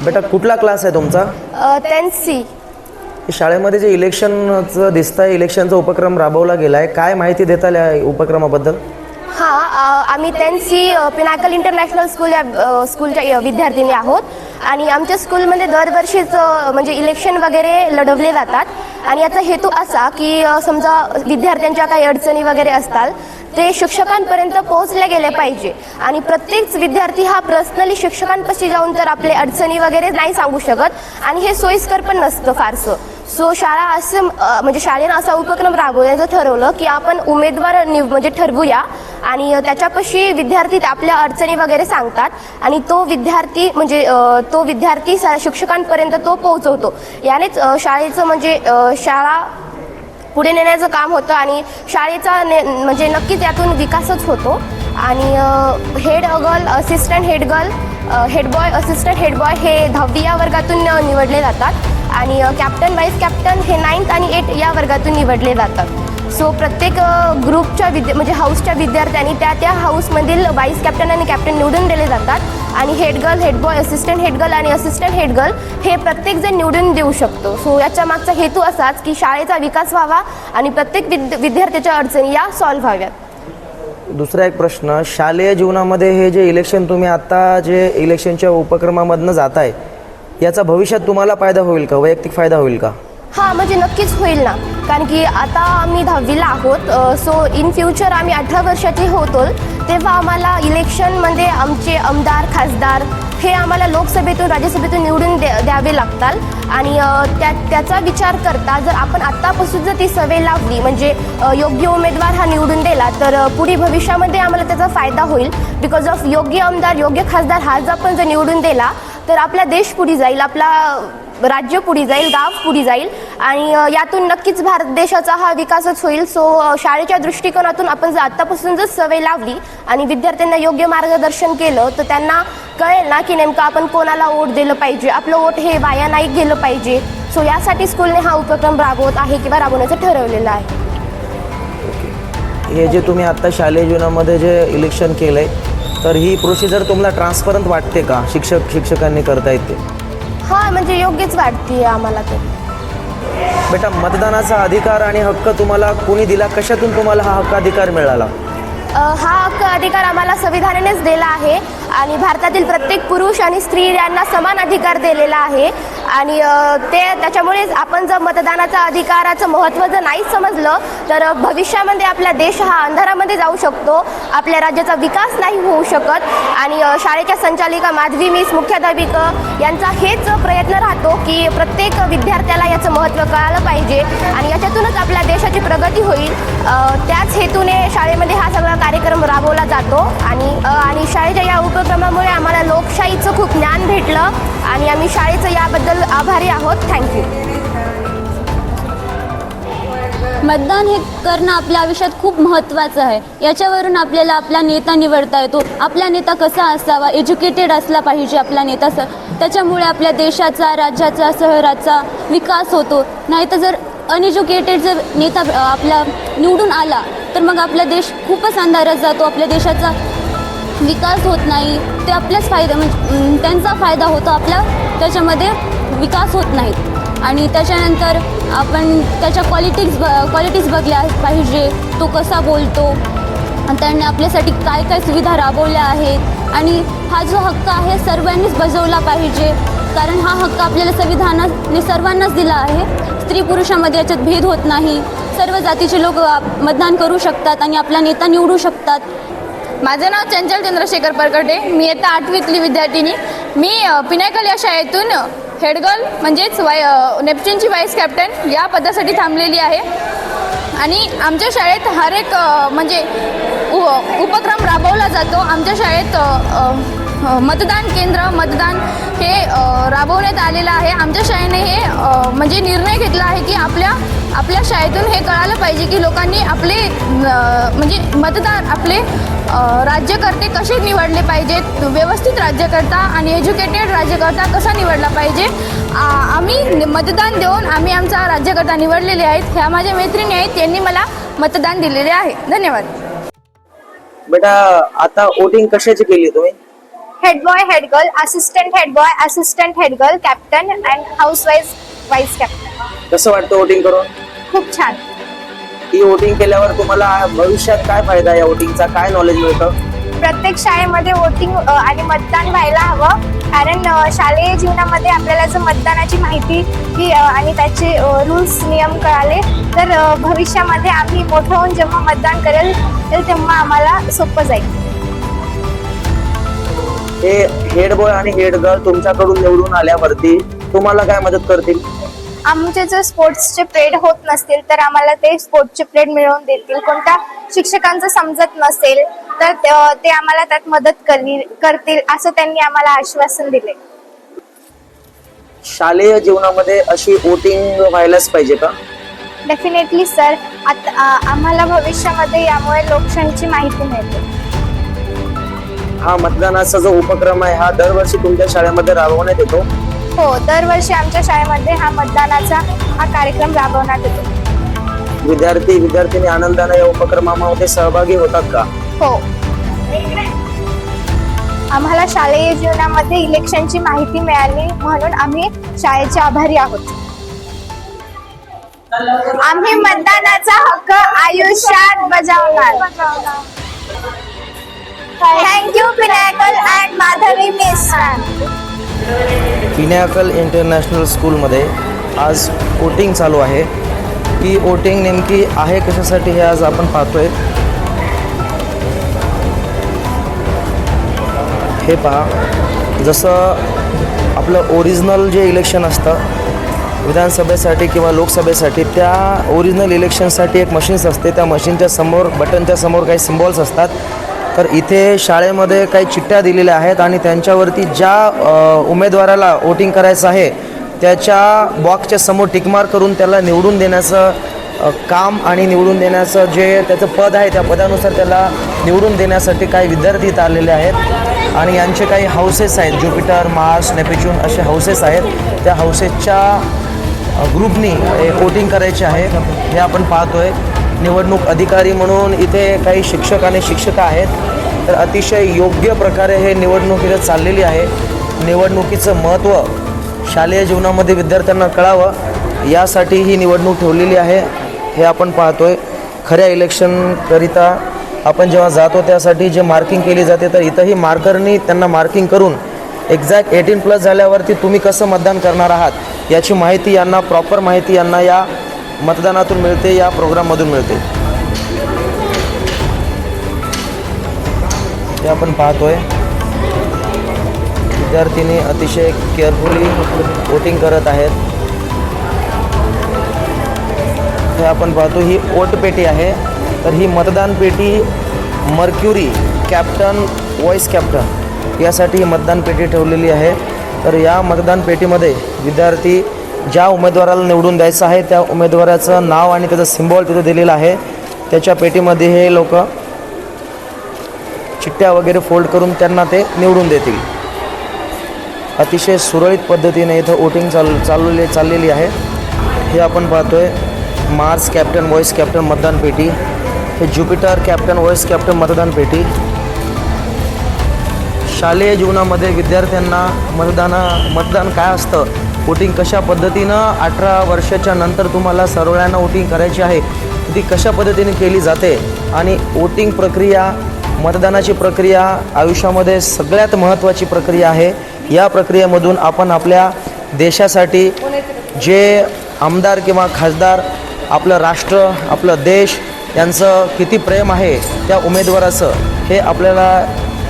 बेटा कुठला क्लास आहे तुमचा? 10th C. शाळेमध्ये जे इलेक्शनचं दिसतंय, इलेक्शनचा उपक्रम राबवला गेला आहे, काय माहिती देताल या उपक्रमाबद्दल? आम्ही 10th C Pinnacle international school या स्कूलच्या विद्यार्थिनी आहोत आणि आमच्या स्कूलमध्ये दरवर्षीच म्हणजे इलेक्शन वगैरे लढवले जातात आणि याचा हेतू असा की समजा विद्यार्थ्यांच्या काही अडचणी वगैरे असतात ते शिक्षकांपर्यंत पोहोचले गेले पाहिजे आणि प्रत्येक विद्यार्थी हा पर्सनली शिक्षकांपाशी जाऊन तर आपले अडचणी वगैरे नाही सांगू शकत आणि हे सोयीस्कर पण नसतं फारसं. सो शाळा असं म्हणजे शाळेनं असा उपक्रम राबवण्याचं ठरवलं की आपण उमेदवार म्हणजे ठरवूया आणि त्याच्यापाशी विद्यार्थी आपल्या अडचणी वगैरे सांगतात आणि तो विद्यार्थी शिक्षकांपर्यंत तो पोहोचवतो. यानेच शाळेचं म्हणजे शाळा पुढे नेण्याचं काम होतं आणि शाळेचा म्हणजे नक्कीच यातून विकासच होतो. आणि head girl, assistant head girl, head boy, assistant head boy हे 10वी या वर्गातून निवडले जातात आणि कॅप्टन, वाईस कॅप्टन हे 9th आणि 8th या वर्गातून निवडले जातात. सो प्रत्येक ग्रुपच्या म्हणजे हाऊसच्या विद्यार्थ्यांनी त्या हाऊसमधील वाईस कॅप्टन आणि कॅप्टन निवडून दिले जातात आणि head girl, head boy, assistant head girl आणि असिस्टंट हेड गर्ल हे प्रत्येकजण निवडून देऊ शकतो. सो याच्या मागचा हेतू असाच की शाळेचा विकास व्हावा आणि प्रत्येक विद्यार्थ्याच्या अडचणी या सॉल्व्ह व्हाव्यात. दुसरा एक प्रश्न, शालेय जीवनामध्ये हे जे इलेक्शन तुम्ही आता जे इलेक्शनच्या उपक्रमामधनं जाताय याचा भविष्यात तुम्हाला फायदा होईल का, वैयक्तिक फायदा होईल का? म्हणजे नक्कीच होईल ना, कारण की आता आम्ही 10वीला आहोत. सो इन फ्युचर आम्ही 18 वर्षाचे होतो तेव्हा आम्हाला इलेक्शनमध्ये आमचे आमदार, खासदार हे आम्हाला लोकसभेतून, राज्यसभेतून निवडून द्यावे लागतात आणि त्याचा विचार करता जर आपण आत्तापासून जर ती सवय लावली म्हणजे योग्य उमेदवार हा निवडून दिला तर पुढे भविष्यामध्ये आम्हाला त्याचा फायदा होईल. बिकॉज ऑफ योग्य आमदार, योग्य खासदार हा जर आपण जर निवडून दिला तर आपला देश पुढे जाईल, आपला राज्य पुढे जाईल, गाव पुढे जाईल आणि यातून नक्कीच भारत देशाचा हा विकासच होईल. सो शाळेच्या दृष्टिकोनातून आपण जर आत्तापासून जर सवय लावली आणि विद्यार्थ्यांना योग्य मार्गदर्शन केलं तर त्यांना कळेल ना की नेमकं आपण कोणाला वोट दिलं पाहिजे, आपलं वोट हे वाया नाही गेलं पाहिजे. सो यासाठी स्कूलने हा उपक्रम राबवत आहे किंवा राबवण्याचं ठरवलेलं आहे. हे जे तुम्ही आत्ता शालेय जीवनामध्ये जे इलेक्शन केलं आहे तर ही प्रोसिजर तुम्हाला ट्रान्सपरंट वाटते का? शिक्षकांनी करतायत ते? म्हणजे योग्यच वाटते आम्हाला ते. बेटा, मतदानाचा अधिकार आणि हक्क तुम्हाला कोणी दिला, कशातून तुम्हाला हा हक्क अधिकार मिळाला? हा हक्क अधिकार आम्हाला संविधानानेच दिला आहे आणि भारतातील प्रत्येक पुरुष आणि स्त्री यांना समान अधिकार दिलेला आहे आणि त्याच्यामुळेच आपण जर मतदानाचा अधिकाराचं महत्त्व जर नाही समजलं तर भविष्यामध्ये आपला देश हा अंधारामध्ये जाऊ शकतो, आपल्या राज्याचा विकास नाही होऊ शकत. आणि शाळेच्या संचालिका माधवी मिस, मुख्याध्यापिक यांचा हेच प्रयत्न राहतो की प्रत्येक विद्यार्थ्याला याचं महत्त्व कळालं पाहिजे आणि याच्यातूनच आपल्या देशाची प्रगती होईल. त्याच हेतूने शाळेमध्ये हा सगळा कार्यक्रम राबवला जातो आणि शाळेच्या या उपक्रमामुळे आम्हाला लोकशाहीचं खूप ज्ञान भेटलं आणि आम्ही शाळेचं याबद्दल आभारी आहोत. थँक्यू. मतदान हे करणं आपल्या आयुष्यात खूप महत्त्वाचं आहे. याच्यावरून आपल्याला आपला नेता निवडता येतो. आपला नेता कसा असावा, एज्युकेटेड असला पाहिजे आपला नेता. त्याच्यामुळे आपल्या देशाचा, राज्याचा, शहराचा विकास होतो. नाही तर जर अनएज्युकेटेड जर नेता आपला निवडून आला तर मग आपला देश खूपच अंधारात जातो, आपल्या देशाचा विकास होत नाही. ते आपल्याच म्हणजे त्यांचा फायदा होतो, आपला त्याच्यामध्ये विकास होत नाहीत. आणि त्याच्यानंतर आपण त्याच्या क्वालिटीज बघल्या पाहिजे, तो कसा बोलतो, त्याने आपल्यासाठी काय काय सुविधा राबवल्या आहेत आणि हा जो हक्क आहे सर्वांनीच बजावला पाहिजे. कारण हा हक्क आपल्याला संविधानाने सर्वांनाच दिला आहे. स्त्री पुरुषामध्ये याच्यात भेद होत नाही. सर्व जातीचे लोक मतदान करू शकतात आणि आपला नेता निवडू शकतात. माझं नाव चंचल चंद्रशेखर परकटे, मी इयत्ता 8वीतली विद्यार्थिनी. मी पिनाकल या शाळेतून हेडगर्ल म्हणजेच नेपच्यूनची वाईस कॅप्टन या पदासाठी थांबलेली आहे आणि आमच्या शाळेत हर एक म्हणजे उपक्रम राबवला जातो. आमच्या शाळेत मतदान केंद्र, मतदान हे राबवण्यात आलेलं आहे. आमच्या शाळेने हे म्हणजे निर्णय घेतला आहे की आपल्या शाळेतून हे कळालं पाहिजे की लोकांनी आपले म्हणजे मतदार, आपले राज्यकर्ते कसे निवडले पाहिजेत, व्यवस्थित राज्यकर्ता आणि एज्युकेटेड राज्यकर्ता कसा निवडला पाहिजे. आम्ही मतदान देऊन आम्ही आमचा राज्यकर्ता निवडलेले आहेत. ह्या माझ्या मैत्रिणी आहेत, त्यांनी मला मतदान दिलेले आहे. धन्यवाद. बेटा, आता वोटिंग कशाची केली तुम्ही? Head girl, assistant head girl, captain and house vice captain. कसं वाटतं वोटिंग करून? खूप छान. ही वोटिंग केल्यावर तुम्हाला भविष्यात काय फायदा आहे? या वोटिंगचा काय नॉलेज मिळतं? प्रत्येक शाळेमध्ये वोटिंग आणि मतदान व्हायला हवं, कारण शालेय जीवनामध्ये आपल्याला जर मतदानाची माहिती ही आणि त्याचे रूल्स नियम कळाले तर भविष्यामध्ये आम्ही मोठं होऊन जेव्हा मतदान करेल तेव्हा आम्हाला सोपं जाईल. हे हेड बॉय आणि हेड गर्ल तुमच्याकडून निवडून आल्यावरती तुम्हाला काय मदत करतील? आमचे जर स्पोर्ट्सचे पिरियड होत नसतील तर आम्हाला ते स्पोर्ट्सचे पिरियड मिळवून देतील. कोणत्या शिक्षकांचं समजत नसेल तर ते आम्हाला त्यात मदत करतील असं त्यांनी आम्हाला आश्वासन दिले. शालेय जीवनामध्ये अशी वोटिंग व्हायलाच पाहिजे का? Definitely sir. आता आम्हाला भविष्यामध्ये यामुळे लोकशाहीची माहिती मिळते. हा मतदानाचा जो उपक्रम आहे हा दरवर्षी तुमच्या शाळेमध्ये राबवण्यात येतो? हो, दरवर्षी आमच्या शाळेमध्ये हा मतदानाचा कार्यक्रम राबवण्यात येतो. विद्यार्थी आनंदाने या उपक्रमामध्ये सहभागी होतात का? हो. आम्हाला शालेय जीवनामध्ये इलेक्शनची माहिती मिळाली म्हणून आम्ही शाळेचे आभारी आहोत. आम्ही मतदानाचा हक्क आयुष्यात बजावणार. Thank you Pinnacle and Madhavi miss. Pinnacle international स्कूलमध्ये आज वोटिंग चालू आहे. ही वोटिंग नेमकी आहे कशासाठी हे आज आपण पाहतोय. हे पहा, जसं आपलं ओरिजिनल जे इलेक्शन असतं विधानसभेसाठी किंवा लोकसभेसाठी, त्या ओरिजिनल इलेक्शनसाठी एक मशीन्स असते. त्या मशीनच्या समोर बटनच्या समोर काही सिम्बॉल्स असतात. तर इथे शाळेमध्ये काही चिठ्ठ्या दिलेल्या आहेत आणि त्यांच्यावरती ज्या उमेदवाराला वोटिंग करायचं आहे त्याच्या बॉक्सच्या समोर टिकमार्क करून त्याला निवडून देण्याचं काम आणि निवडून देण्याचं जे त्याचं पद आहे त्या पदानुसार त्याला निवडून देण्यासाठी काही विद्यार्थी इथं आलेले आहेत आणि यांचे काही हाऊसेस आहेत. ज्युपिटर, मार्स, नेपच्यून असे हाऊसेस आहेत. त्या हाऊसेसच्या ग्रुपनी वोटिंग करायचे आहे हे आपण पाहतोय. निवडणूक अधिकारी म्हणून इथे काही शिक्षक आणि शिक्षिका आहेत. तर अतिशय योग्य प्रकारे हे निवडणूक इथं चाललेली आहे. निवडणुकीचं महत्त्व शालेय जीवनामध्ये विद्यार्थ्यांना कळावं यासाठी ही निवडणूक ठेवलेली आहे हे आपण पाहतोय. खऱ्या इलेक्शनकरिता आपण जेव्हा जातो त्यासाठी जे मार्किंग केली जाते तर इथंही मार्करनी त्यांना मार्किंग करून एक्झॅक्ट 18+ झाल्यावरती तुम्ही कसं मतदान करणार आहात याची माहिती यांना, प्रॉपर माहिती यांना या मतदानातून मिळते, या प्रोग्राममधून मिळते. हे आपण पाहतोय विद्यार्थिनी अतिशय केअरफुली वोटिंग करत आहेत. हे आपण पाहतो ही वोटपेटी आहे. तर ही मतदान पेटी मर्क्युरी, कॅप्टन, व्हाईस कॅप्टन यासाठी ही मतदान पेटी ठेवलेली आहे. तर या मतदान पेटीमध्ये विद्यार्थी ज्या उमेदवाराला निवडून द्यायचं आहे त्या उमेदवाराचं नाव आणि त्याचं सिम्बॉल तिथे दिलेलं आहे. त्याच्या पेटीमध्ये हे लोक चिठ्ठ्या वगैरे फोल्ड करून त्यांना ते निवडून देतील. अतिशय सुरळीत पद्धतीने इथं वोटिंग चाललेली आहे. हे आपण पाहतोय मार्स, कॅप्टन, व्हाईस कॅप्टन मतदान पेटी. हे ज्युपिटर, कॅप्टन, व्हाईस कॅप्टन मतदान पेटी. शालेय जीवनामध्ये विद्यार्थ्यांना मतदान काय असतं, वोटिंग कशा पद्धतीनं 18 वर्षाच्या नंतर तुम्हाला सर्वांना वोटिंग करायची आहे ती कशा पद्धतीने केली जाते आणि वोटिंग प्रक्रिया, मतदानाची प्रक्रिया आयुष्यामध्ये सगळ्यात महत्त्वाची प्रक्रिया आहे. या प्रक्रियेमधून आपण आपल्या देशासाठी जे आमदार किंवा खासदार, आपलं राष्ट्र, आपलं देश यांचं किती प्रेम आहे त्या उमेदवाराचं हे आपल्याला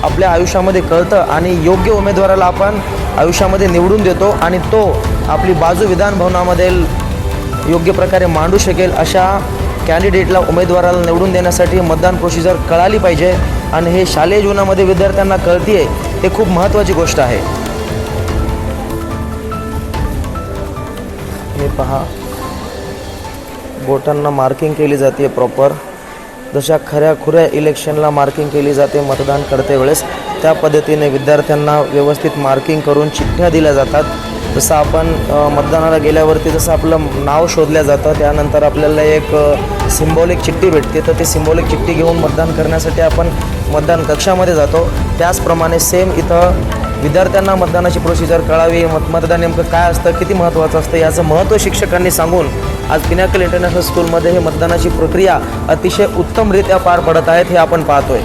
आपल्या आयुष्यामध्ये कळतं आणि योग्य उमेदवाराला आपण आयुष्यामध्ये निवडून देतो आणि तो आपली बाजू विधान भवनामध्ये योग्य प्रकारे मांडू शकेल अशा कॅन्डिडेटला, उमेदवाराला निवडून देण्यासाठी मतदान प्रोसिजर कळाली पाहिजे आणि हे शालेय जीवनामध्ये विद्यार्थ्यांना कळते हे खूप महत्त्वाची गोष्ट आहे. हे पहा, बोटांना मार्किंग केली जाते प्रॉपर, जशा खऱ्या इलेक्शनला मार्किंग केली जाते मतदान करते वेळेस त्या पद्धतीने विद्यार्थ्यांना व्यवस्थित मार्किंग करून चिठ्ठ्या दिल्या जातात. जसं आपण मतदानाला गेल्यावरती जसं आपलं नाव शोधलं जातं त्यानंतर आपल्याला एक सिम्बॉलिक चिठ्ठी भेटते. तर ती सिम्बॉलिक चिठ्ठी घेऊन मतदान करण्यासाठी आपण मतदान कक्षामध्ये जातो त्याचप्रमाणे सेम इथं विद्यार्थ्यांना मतदानाची प्रोसिजर कळावी, मतदान नेमकं काय असतं, किती महत्त्वाचं असतं याचं महत्त्व शिक्षकांनी सांगून आज पिनाकल इंटरनॅशनल स्कूलमध्ये हे मतदानाची प्रक्रिया अतिशय उत्तमरित्या पार पडत आहेत हे आपण पाहतोय.